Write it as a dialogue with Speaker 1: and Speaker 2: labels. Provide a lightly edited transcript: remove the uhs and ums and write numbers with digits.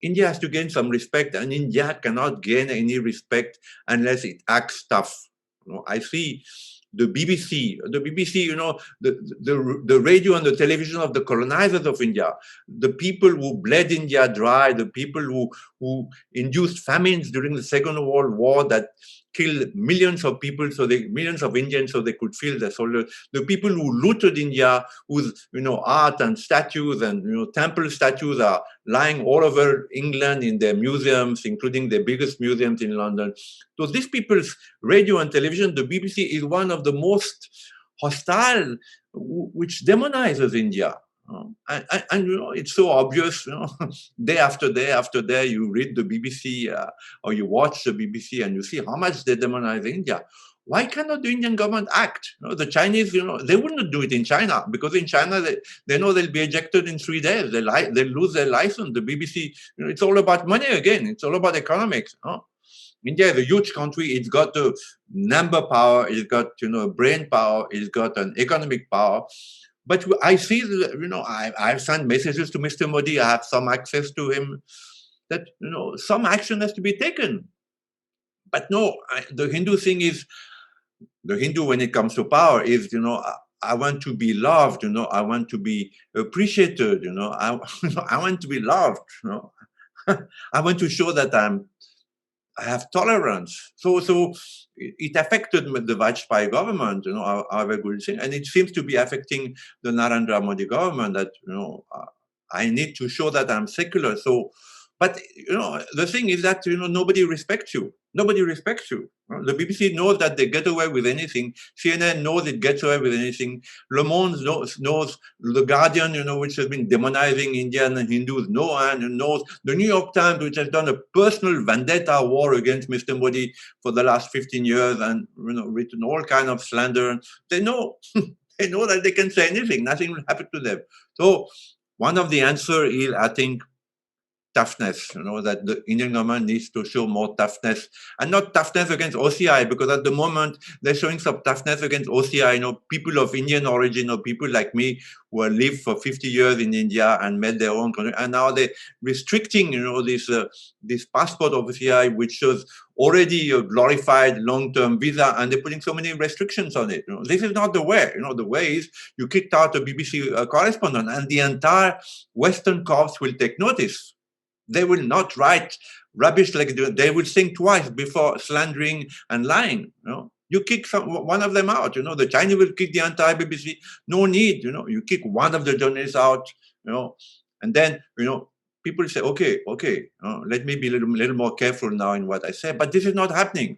Speaker 1: India has to gain some respect, and India cannot gain any respect unless it acts tough. I see the BBC, the radio and the television of the colonizers of India, the people who bled India dry, the people who induced famines during the Second World War that killed millions of people, millions of Indians, so they could feel the soldiers. The people who looted India, whose art and statues and temple statues are lying all over England in their museums, including the biggest museums in London. So these people's radio and television, the BBC is one of the most hostile, which demonizes India. And it's so obvious, day after day after day, you read the BBC or you watch the BBC and you see how much they demonize India. Why cannot the Indian government act? The Chinese, they wouldn't do it in China, because in China, they know they'll be ejected in 3 days. They'll lose their license. The BBC, it's all about money again. It's all about economics. India is a huge country. It's got a number power. It's got, brain power. It's got an economic power. But I see, I've sent messages to Mr. Modi. I have some access to him, that, some action has to be taken. But no, the Hindu thing is, the Hindu, when it comes to power, is, I want to be loved, I want to be appreciated, I want to be loved, I want to show that I have tolerance. So it affected the Vajpayee government, however good thing, and it seems to be affecting the Narendra Modi government, that, I need to show that I'm secular. So, but, the thing is that, nobody respects you. Nobody respects you. The BBC knows that they get away with anything. CNN knows it gets away with anything. Le Monde knows. The Guardian, which has been demonizing Indian and Hindus, knows. The New York Times, which has done a personal vendetta war against Mr. Modi for the last 15 years and, written all kinds of slander. They know. They know that they can say anything. Nothing will happen to them. So one of the answers is, I think, toughness, that the Indian government needs to show more toughness, and not toughness against OCI, because at the moment they're showing some toughness against OCI, people of Indian origin, or people like me who have lived for 50 years in India and made their own country, and now they're restricting, this passport of OCI, which shows already a glorified long-term visa, and they're putting so many restrictions on it. This is not the way. The way is you kicked out a BBC correspondent, and the entire Western corps will take notice. They will not write rubbish like they will think twice before slandering and lying. You kick one of them out. The Chinese will kick the entire BBC. No need. You kick one of the journalists out. And then people say, okay, let me be a little more careful now in what I say. But this is not happening.